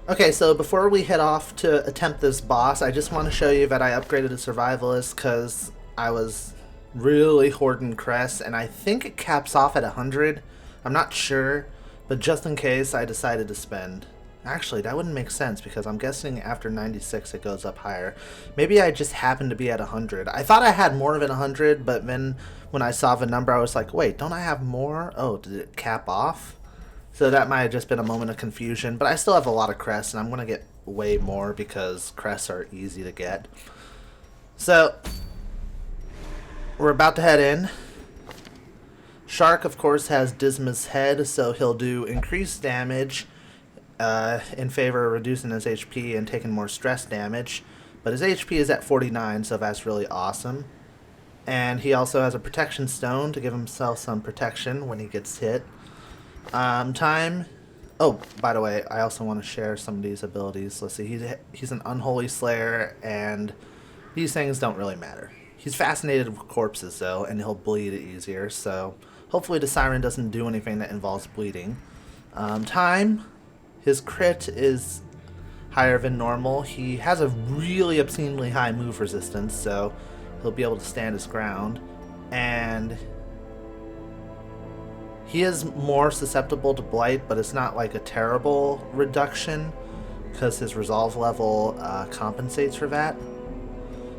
Okay, so before we head off to attempt this boss, I just want to show you that I upgraded to Survivalist because I was really hoarding crests, and I think it caps off at 100. I'm not sure, but just in case, I decided to spend. Actually, that wouldn't make sense because I'm guessing after 96 it goes up higher. Maybe I just happened to be at 100. I thought I had more than 100, but then when I saw the number, I was like, wait, don't I have more? Oh, did it cap off? So that might have just been a moment of confusion, but I still have a lot of crests, and I'm going to get way more because crests are easy to get. So, we're about to head in. Shark, of course, has Disma's head, so he'll do increased damage in favor of reducing his HP and taking more stress damage. But his HP is at 49, so that's really awesome. And he also has a protection stone to give himself some protection when he gets hit. Time. Oh, by the way, I also want to share some of these abilities. Let's see, he's an unholy slayer, and these things don't really matter. He's fascinated with corpses, though, and he'll bleed easier, so hopefully the Siren doesn't do anything that involves bleeding. Time. His crit is higher than normal. He has a really obscenely high move resistance, so he'll be able to stand his ground. And he is more susceptible to blight, but it's not like a terrible reduction because his resolve level compensates for that.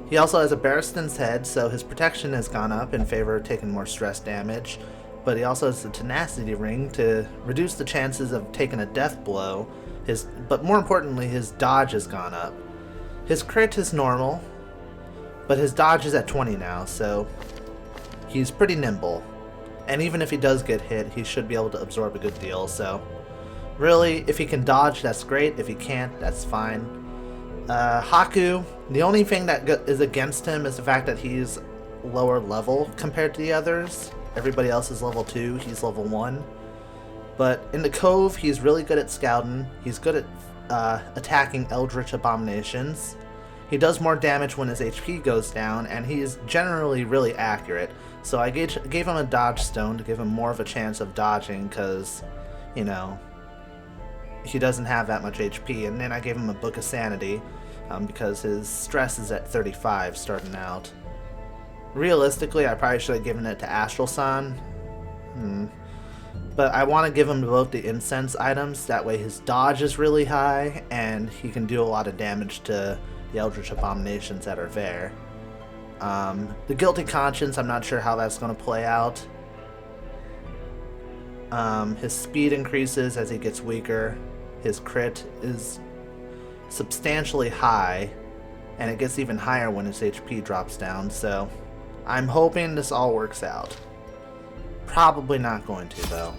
He also has a Barristan's head, so his protection has gone up in favor of taking more stress damage, but he also has the tenacity ring to reduce the chances of taking a death blow. But more importantly, his dodge has gone up. His crit is normal, but his dodge is at 20 now, so he's pretty nimble. And even if he does get hit, he should be able to absorb a good deal. So, really, if he can dodge, that's great. If he can't, that's fine. Haku, the only thing that is against him is the fact that he's lower level compared to the others. Everybody else is level 2, he's level 1. But in the Cove, he's really good at scouting. He's good at attacking Eldritch Abominations. He does more damage when his HP goes down, and he's generally really accurate. So I gave him a dodge stone to give him more of a chance of dodging because, you know, he doesn't have that much HP. And then I gave him a Book of Sanity because his stress is at 35 starting out. Realistically, I probably should have given it to Astral-san. But I want to give him both the incense items. That way his dodge is really high and he can do a lot of damage to the Eldritch Abominations that are there. The Guilty Conscience, I'm not sure how that's going to play out. His speed increases as he gets weaker. His crit is substantially high, and it gets even higher when his HP drops down, so I'm hoping this all works out. Probably not going to, though.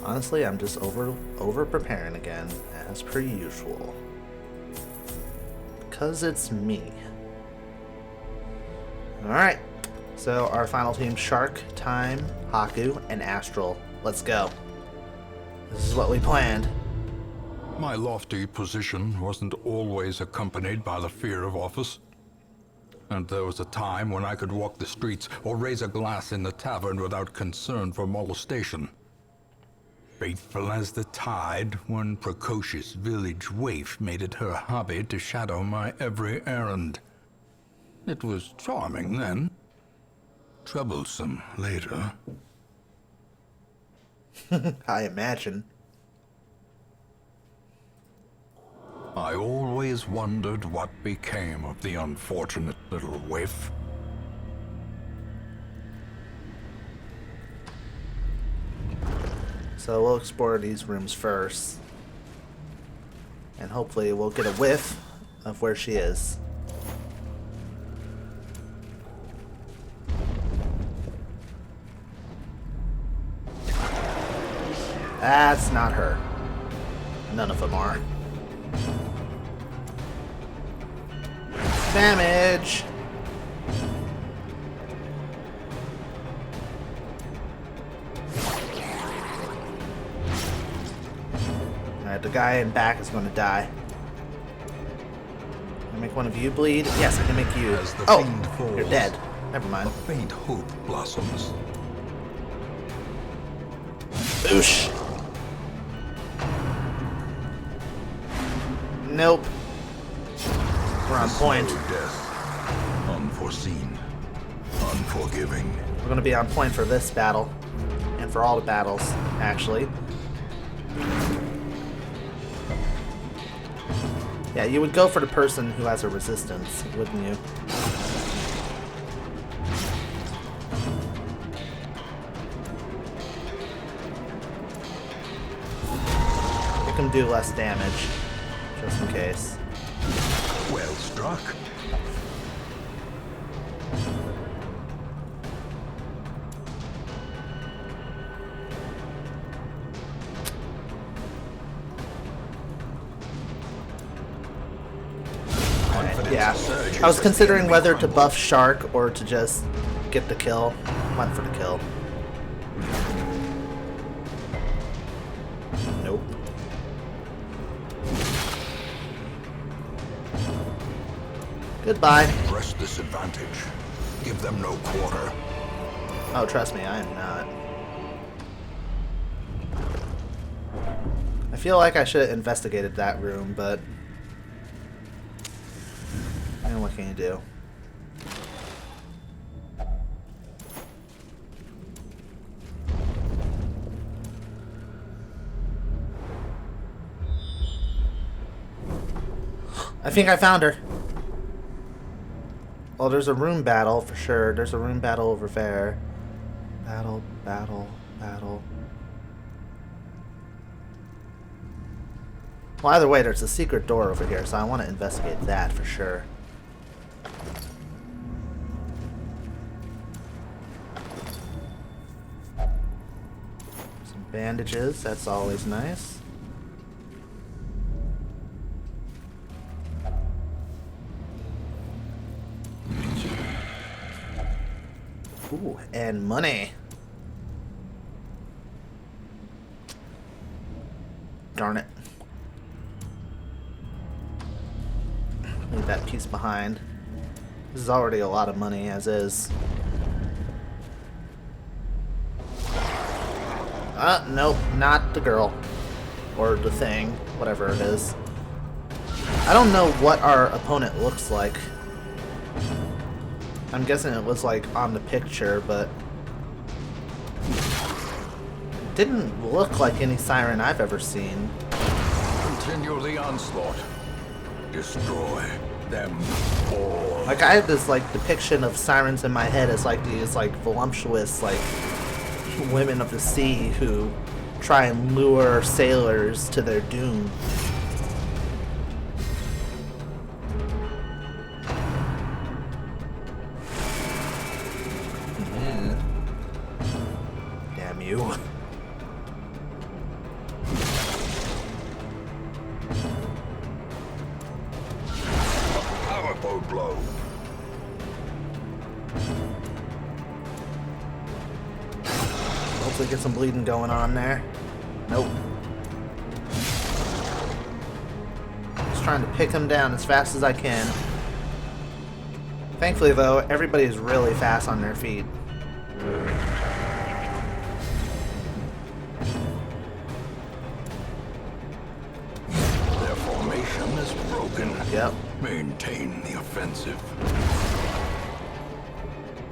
Honestly, I'm just over preparing again, as per usual. Because it's me. Alright, so our final team, Shark, Time, Haku, and Astral. Let's go. This is what we planned. My lofty position wasn't always accompanied by the fear of office. And there was a time when I could walk the streets or raise a glass in the tavern without concern for molestation. Faithful as the tide, one precocious village waif made it her hobby to shadow my every errand. It was charming then, troublesome later. I imagine. I always wondered what became of the unfortunate little waif. So we'll explore these rooms first. And hopefully we'll get a whiff of where she is. That's not her. None of them are. Damage! Alright, the guy in back is going to die. make one of you bleed? Yes, I can make you. As the Oh, fiend falls, you're dead. Never mind. a faint hope blossoms. Boosh. Nope. We're on point. Slow death. Unforeseen. Unforgiving. We're going to be on point for this battle. And for all the battles, actually. Yeah, you would go for the person who has a resistance, wouldn't you? Make him do less damage, just in case. Well struck. Yeah, I was considering whether to buff Shark or to just get the kill. Went for the kill. Nope. Goodbye. Press this advantage. Give them no quarter. Oh, trust me, I am not. I feel like I should have investigated that room, but... and what can you do? I think I found her. Well, there's a room battle for sure. There's a room battle over there. Battle, battle, battle. Well, either way, there's a secret door over here, so I want to investigate that for sure. Some bandages, that's always nice. Ooh, and money. Darn it. Leave that piece behind. This is already a lot of money as is. Nope, not the girl. Or the thing, whatever it is. I don't know what our opponent looks like. I'm guessing it was like on the picture, but it didn't look like any Siren I've ever seen. Continue the onslaught. Destroy them all. Like I have this like depiction of Sirens in my head as like these like voluptuous like women of the sea who try and lure sailors to their doom. Damn you. Powerful blow. Hopefully get some bleeding going on there. Nope. Just trying to pick him down as fast as I can. Thankfully though, everybody is really fast on their feet. Their formation is broken. Yep. Maintain the offensive.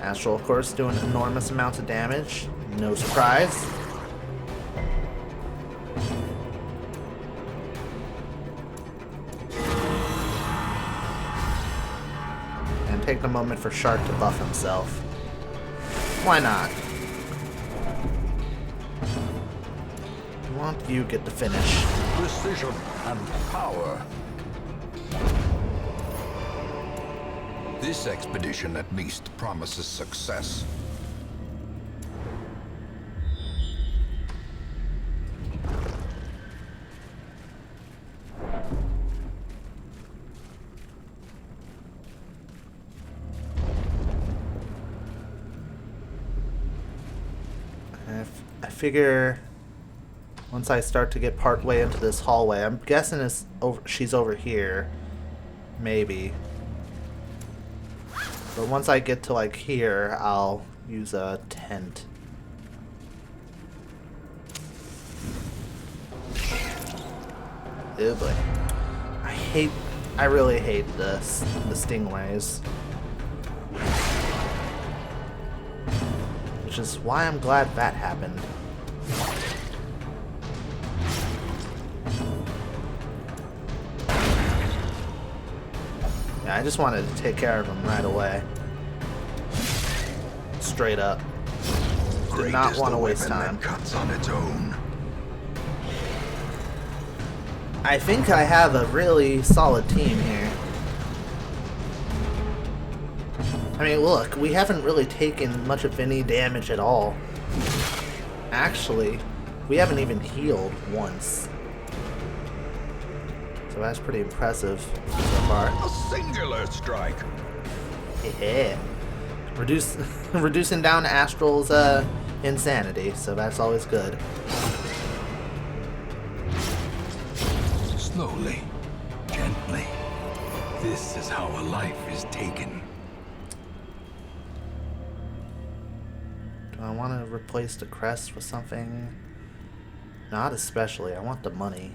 Astral, of course, doing enormous amounts of damage. No surprise. And take a moment for Shark to buff himself. Why not? Why don't you get the finish? Precision and power. This expedition at least promises success. I figure once I start to get part way into this hallway, I'm guessing she's over here. Maybe. But once I get to like here, I'll use a tent. Oh boy. I really hate the stingrays. Which is why I'm glad that happened. Yeah, I just wanted to take care of him right away. Straight up. Did not want to waste time. Cuts on its own. I think I have a really solid team here. I mean, look, we haven't really taken much of any damage at all. Actually, we haven't even healed once. So that's pretty impressive so far. A singular strike. Yeah. Reducing down Astral's insanity, so that's always good. Slowly, gently. This is how a life is taken. Do I want to replace the crest with something? Not especially. I want the money.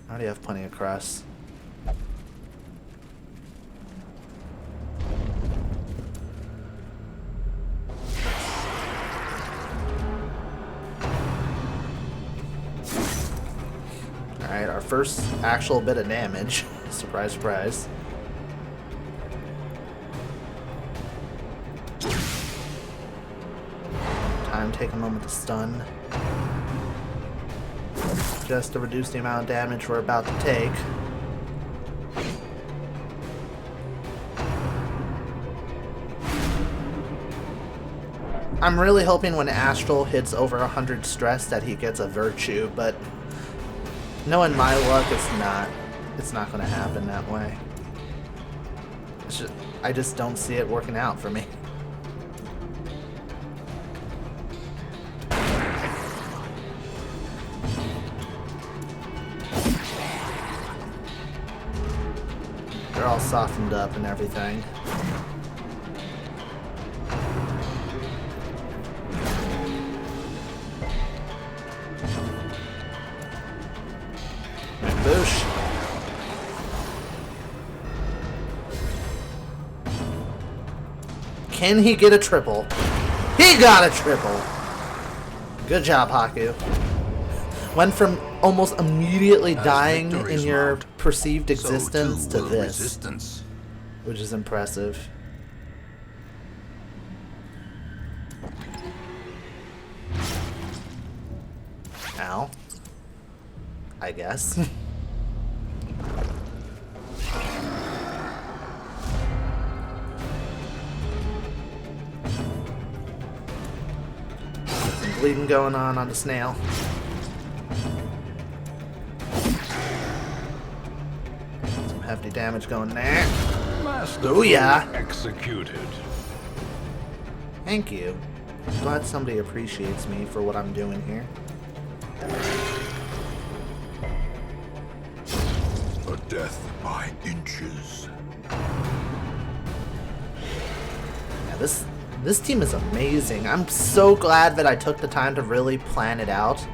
I already have plenty of crests. Alright, our first actual bit of damage. Surprise, surprise. Time to take a moment to stun. Just to reduce the amount of damage we're about to take. I'm really hoping when Astral hits over 100 stress that he gets a virtue, but knowing my luck, it's not going to happen that way. I just don't see it working out for me. They're all softened up and everything. Boosh. Can he get a triple? He got a triple! Good job, Haku. Went from almost immediately dying in your perceived existence to this. Resistance. Which is impressive. Ow. I guess. Some bleeding going on the snail. Some hefty damage going there. Oh yeah. Executed. Thank you. Glad somebody appreciates me for what I'm doing here. A death by inches. Yeah, this team is amazing. I'm so glad that I took the time to really plan it out.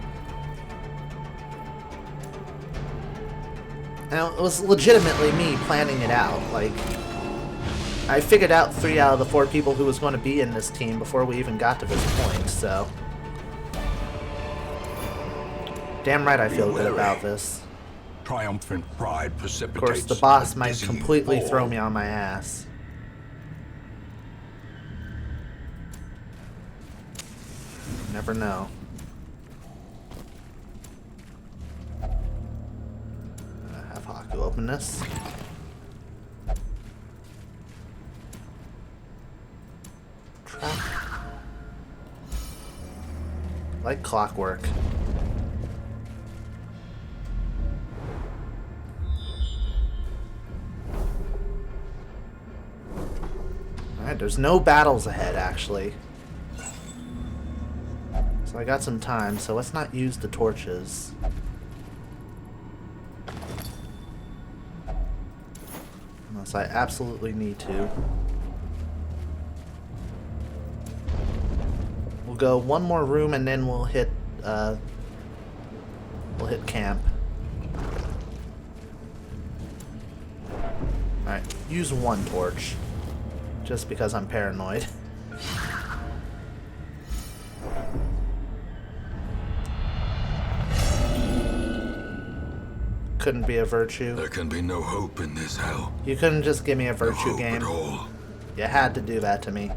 And it was legitimately me planning it out. Like, I figured out 3 out of the 4 people who was going to be in this team before we even got to this point, so. Damn right I feel good about this. Triumphant pride precipitates. Of course, the boss a might dizzy completely fall. throw me on my ass. Never know. Have Haku open this. Trap. Like clockwork. Alright, there's no battles ahead, actually. So I got some time, so let's not use the torches. Unless I absolutely need to. go one more room and then we'll hit camp. Alright, use one torch. Just because I'm paranoid. Couldn't be a virtue. There can be no hope in this hell. You couldn't just give me a virtue no hope game. At all. You had to do that to me.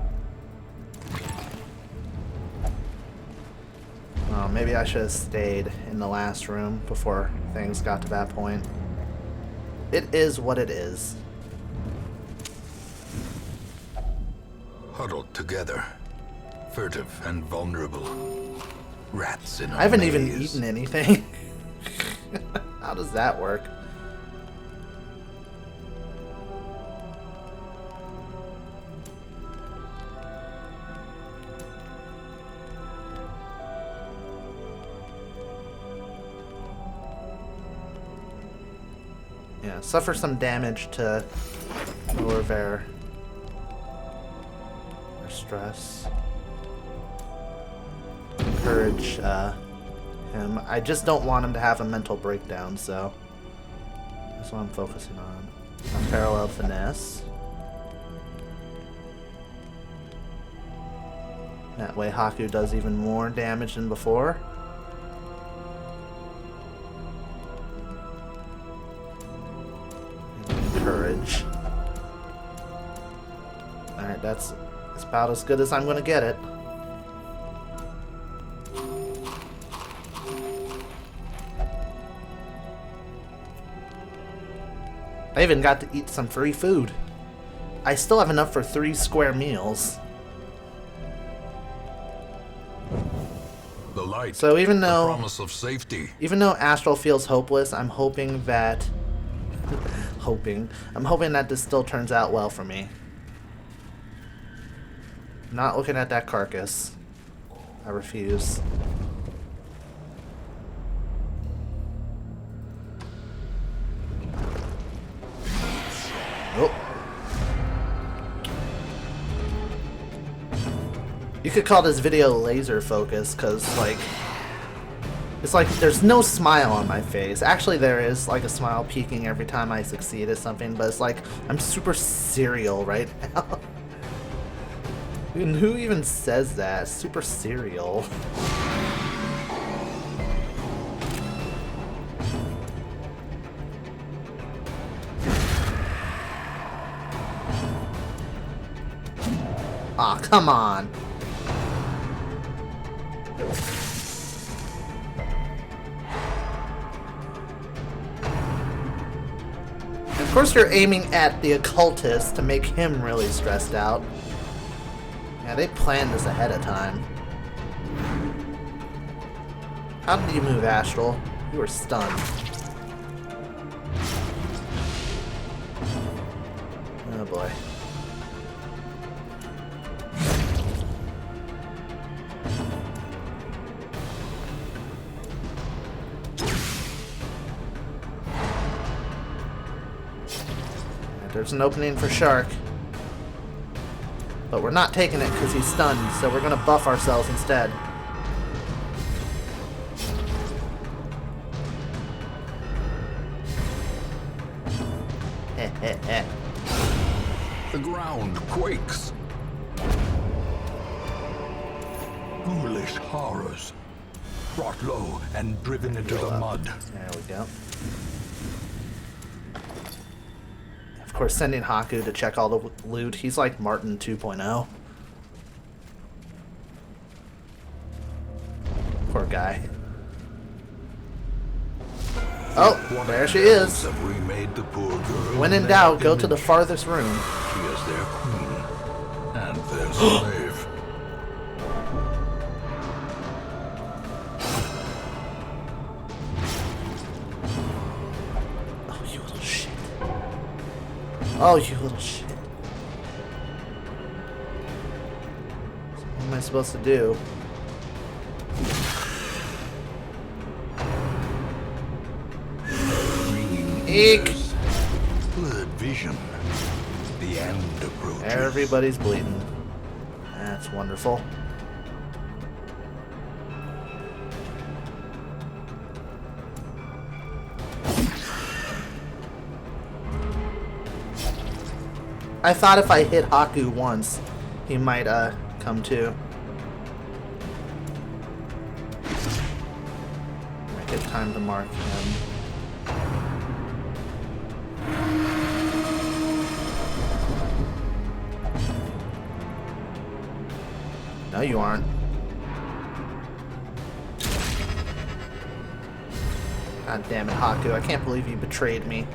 Oh, maybe I should have stayed in the last room before things got to that point. It is what it is. Huddled together, furtive and vulnerable. Rats in a I haven't even maze. eaten anything. How does that work? Yeah, suffer some damage to lower their stress. Encourage him. I just don't want him to have a mental breakdown, so that's what I'm focusing on. Unparalleled finesse. That way Haku does even more damage than before. Courage. Alright, that's about as good as I'm gonna get it. I even got to eat some free food. I still have enough for 3 square meals. The light. So even the though promise of safety. Even though Astral feels hopeless, I'm hoping that I'm hoping that this still turns out well for me. Not looking at that carcass. I refuse. Oh. You could call this video laser focus, cause like it's like there's no smile on my face. Actually, there is like a smile peeking every time I succeed at something, but it's like I'm super serial right now. And who even says that? Super serial. Aw, come on. Of course you're aiming at the occultist to make him really stressed out. Yeah, they planned this ahead of time. How did you move, Astral? You were stunned. Oh boy. There's an opening for Shark. But we're not taking it because he's stunned, so we're going to buff ourselves instead. The ground quakes. Ghoulish horrors. Brought low and driven into the mud. There we go. Of course, sending Haku to check all the loot. He's like Martin 2.0. Poor guy. Oh, there she is. Have remade the poor girl When in doubt, go to the farthest room. She is their queen and their slave. Oh, you little shit. Oh, you little shit. What am I supposed to do? Eek! Blurred vision. The end approaches. Everybody's bleeding. That's wonderful. I thought if I hit Haku once, he might come to. Might get time to mark him. No, you aren't. God damn it, Haku. I can't believe you betrayed me.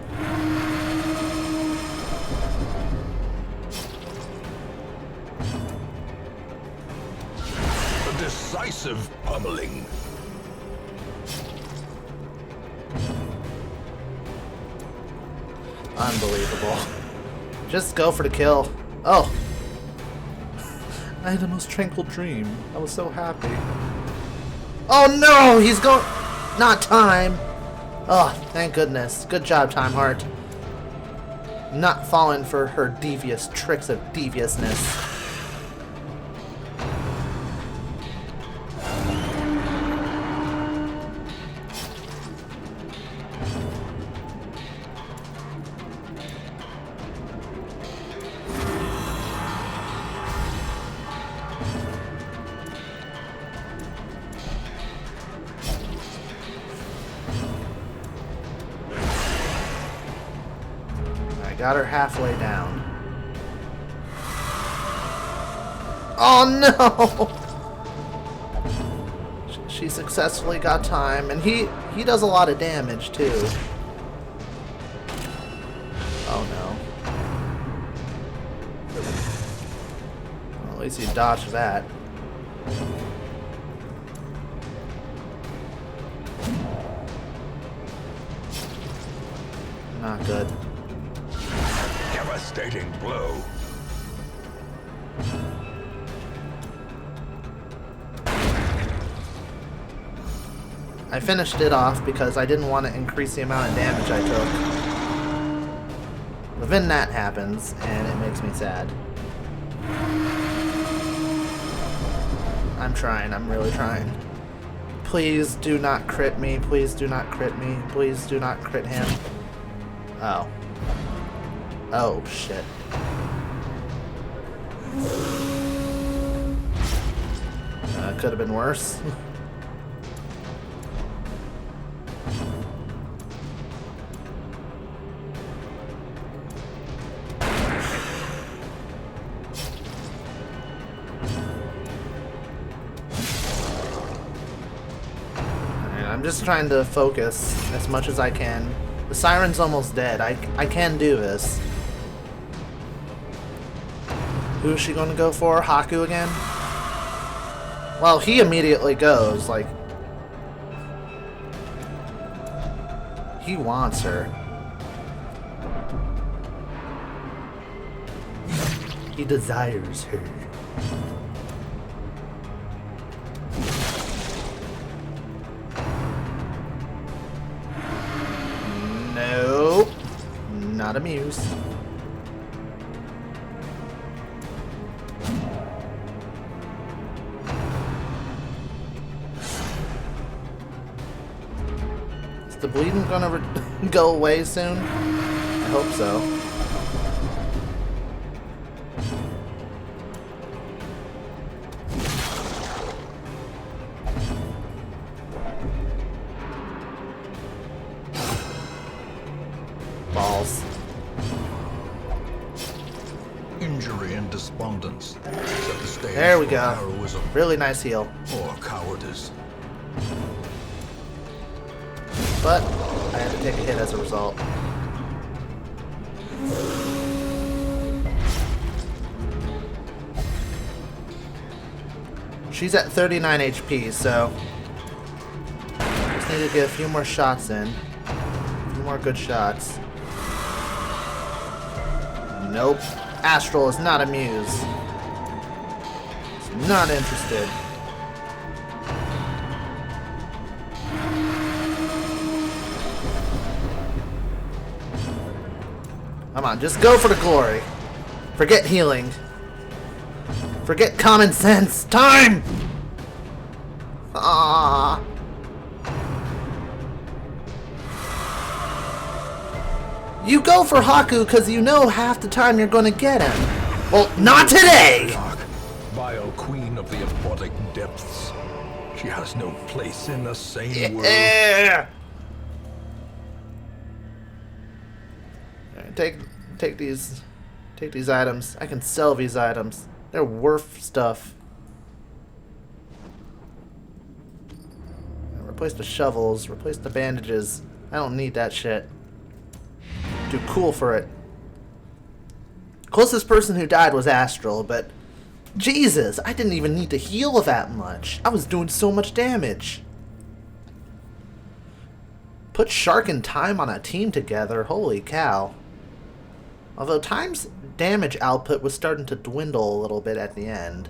A decisive pummeling. Unbelievable. Just go for the kill. Oh. I had the most tranquil dream. I was so happy. Oh no! He's going... Not Time! Oh, thank goodness. Good job, Time Heart. Not falling for her devious tricks of deviousness. Got her halfway down. Oh no! She successfully got Time, and he does a lot of damage too. Oh no. Well, at least he dodged that. Not good. Devastating blow. I finished it off because I didn't want to increase the amount of damage I took. But then that happens, and it makes me sad. I'm trying, I'm really trying. Please do not crit me, please do not crit me, please do not crit him. Oh. Oh, shit. Could have been worse. I'm just trying to focus as much as I can. The Siren's almost dead. I can do this. Who is she going to go for? Haku again? Well, he immediately goes, like... He wants her. He desires her. Nope. Not amused. The bleeding gonna go away soon? I hope so. Balls. Injury and despondence set the stage There we for go. heroism Really nice heal. or cowardice. But I had to take a hit as a result. She's at 39 HP, so just need to get a few more shots in. A few more good shots. Nope. Astral is not amused. He's not interested. Come on, just go for the glory. Forget healing. Forget common sense. Time! Ah. You go for Haku because you know half the time you're going to get him. Well, not today! Vile queen of the aquatic depths. She has no place in the sane world. Yeah. Take these items. I can sell these items. They're worth stuff. Replace the shovels. Replace the bandages. I don't need that shit. Too cool for it. Closest person who died was Astral, but Jesus, I didn't even need to heal that much. I was doing so much damage. Put Shark and Time on a team together. Holy cow. Although Time's damage output was starting to dwindle a little bit at the end.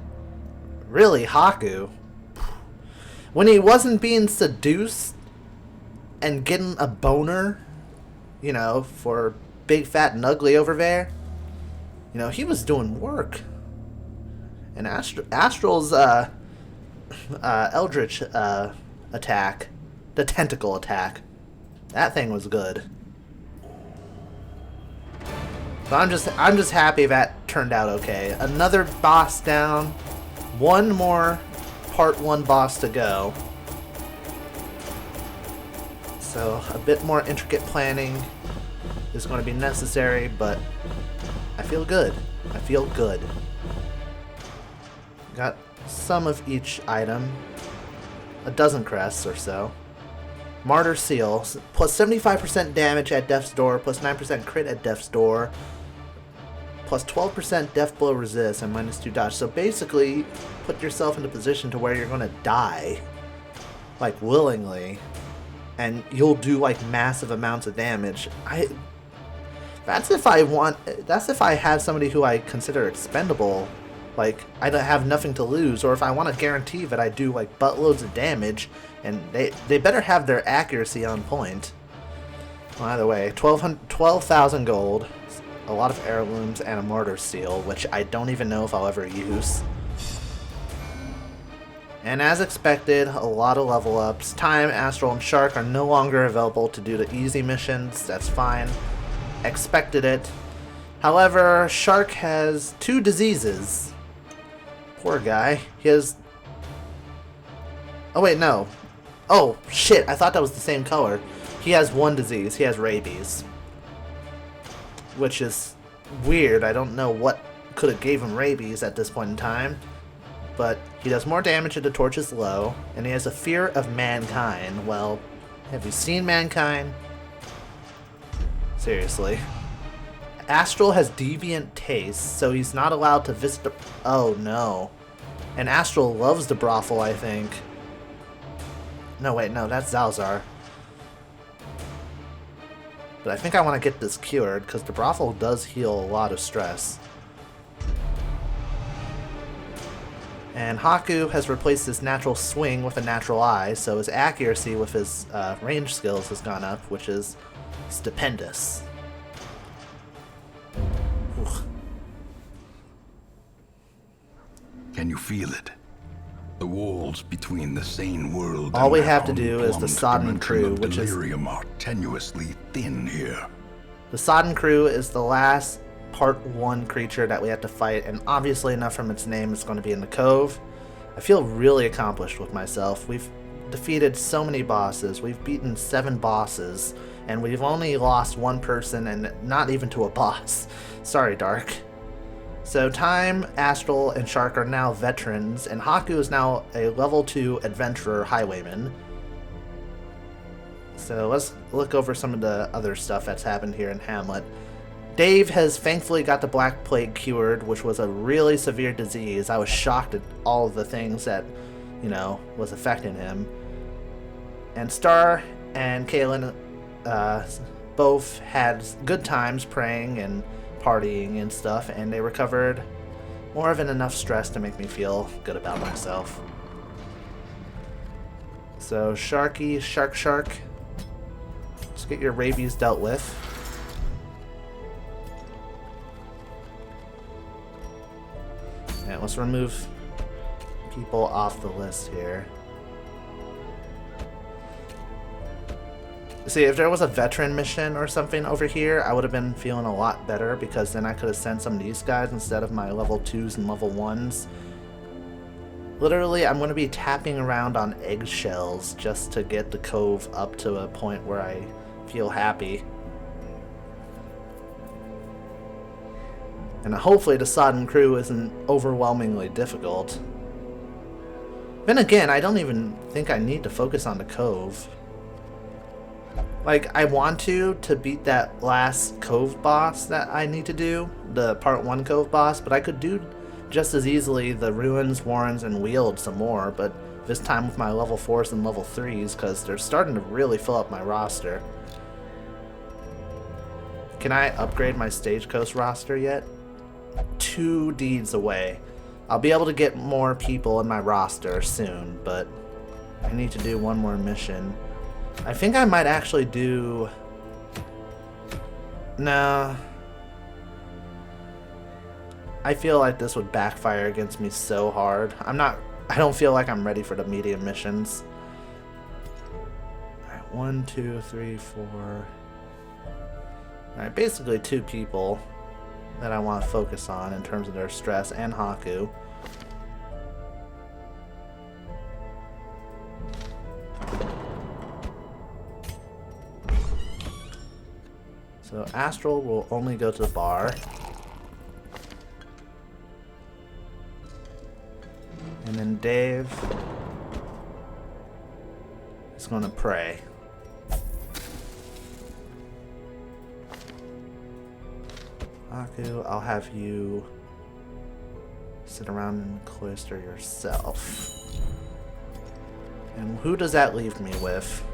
Really, Haku. When he wasn't being seduced and getting a boner, you know, for big fat and ugly over there, you know, he was doing work. And Astral's Eldritch attack, the tentacle attack, that thing was good. So I'm just happy that turned out okay. Another boss down, one more part 1 boss to go. So a bit more intricate planning is going to be necessary, but I feel good. I feel good. Got some of each item. A dozen crests or so. Martyr Seal, plus 75% damage at Death's Door, plus 9% crit at Death's Door, plus 12% Death Blow resist, and minus 2 dodge. So basically, put yourself in a position to where you're going to die, like, willingly, and you'll do, like, massive amounts of damage. That's if I have somebody who I consider expendable. Like, I don't have nothing to lose, or if I want to guarantee that I do, like, buttloads of damage, and they better have their accuracy on point. Well, either way, 12,000 gold, a lot of heirlooms, and a Martyr Seal, which I don't even know if I'll ever use. And as expected, a lot of level ups. Time, Astral, and Shark are no longer available to do the easy missions. That's fine. Expected it. However, Shark has 2 diseases. Poor guy. He has... Oh, wait, no. Oh, shit. I thought that was the same color. He has 1 disease. He has rabies. Which is weird. I don't know what could have gave him rabies at this point in time. But he does more damage if the torch is low. And he has a fear of mankind. Well, have you seen mankind? Seriously. Astral has deviant taste, so he's not allowed to visit the... Oh, no. And Astral loves the brothel, I think. No, wait, no, that's Zalzar. But I think I want to get this cured, because the brothel does heal a lot of stress. And Haku has replaced his natural swing with a natural eye, so his accuracy with his range skills has gone up, which is stupendous. Can you feel it? The walls between the sane world all and we have to the do is the Sodden Crew, which is... are tenuously thin here. The Sodden Crew is the last part 1 creature that we have to fight, and obviously enough from its name it's going to be in the Cove. I feel really accomplished with myself. We've defeated so many bosses. We've beaten 7 bosses, and we've only lost 1 person, and not even to a boss. Sorry, Dark. So Time, Astral, and Shark are now veterans, and Haku is now a level 2 adventurer highwayman. So let's look over some of the other stuff that's happened here in Hamlet. Dave has thankfully got the Black Plague cured, which was a really severe disease. I was shocked at all of the things that, you know, was affecting him. And Star and Kaylin both had good times praying and partying and stuff, and they recovered more than enough stress to make me feel good about myself. So Sharky, Shark, let's get your rabies dealt with. And let's remove people off the list here. See, if there was a veteran mission or something over here, I would have been feeling a lot better, because then I could have sent some of these guys instead of my level 2s and level 1s. Literally, I'm going to be tapping around on eggshells just to get the cove up to a point where I feel happy. And hopefully the Sodden crew isn't overwhelmingly difficult. Then again, I don't even think I need to focus on the cove. Like, I want to beat that last cove boss that I need to do, the part 1 cove boss, but I could do just as easily the ruins, warrens, and wield some more, but this time with my level 4s and level 3s, because they're starting to really fill up my roster. Can I upgrade my Stagecoach roster yet? 2 deeds away. I'll be able to get more people in my roster soon, but I need to do one more mission. I think I might actually do... No. I feel like this would backfire against me so hard. I don't feel like I'm ready for the medium missions. Alright, 1, 2, 3, 4. Alright, basically 2 people that I want to focus on in terms of their stress, and Haku. So Astral will only go to the bar. And then Dave is going to pray. Haku, I'll have you sit around and cloister yourself. And who does that leave me with?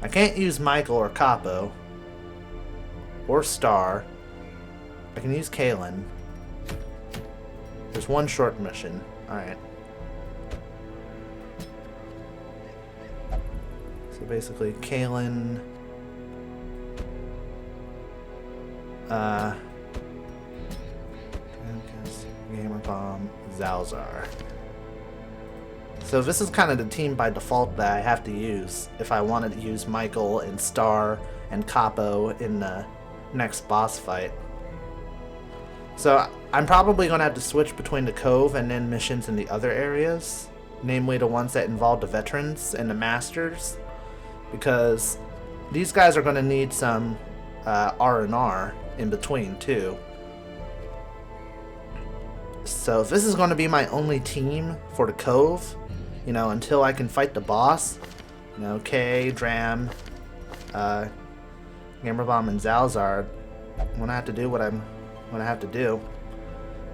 I can't use Michael or Capo. Or Star. I can use Kalen. There's one short mission. Alright. So basically, Kalen... Gamer Bomb, Zalzar. So this is kind of the team by default that I have to use if I wanted to use Michael and Star and Capo in the next boss fight. So I'm probably going to have to switch between the Cove and then missions in the other areas, namely the ones that involve the veterans and the masters, because these guys are going to need some R&R in between too. So this is going to be my only team for the Cove, you know, until I can fight the boss. You know, Kay, Dram, Gamerbomb, and Zalzar. I'm going to have to do what I'm going to have to do.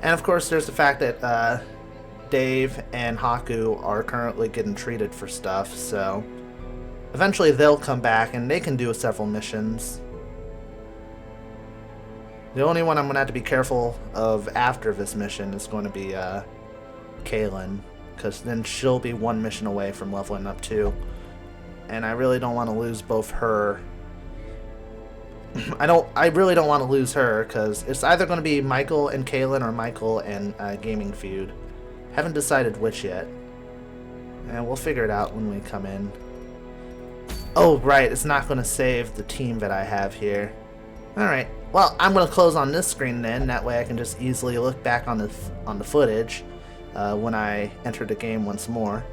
And of course there's the fact that Dave and Haku are currently getting treated for stuff, so eventually they'll come back and they can do several missions. The only one I'm going to have to be careful of after this mission is going to be Kaylin, because then she'll be one mission away from leveling up too. And I really don't want to lose both her. I really don't want to lose her, because it's either going to be Michael and Kaylin or Michael and Gaming Feud. Haven't decided which yet. And we'll figure it out when we come in. Oh, right, it's not going to save the team that I have here. Alright, well, I'm going to close on this screen then, that way I can just easily look back on the footage when I enter the game once more.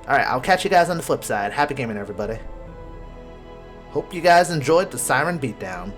Alright, I'll catch you guys on the flip side. Happy gaming, everybody. Hope you guys enjoyed the Siren Beatdown.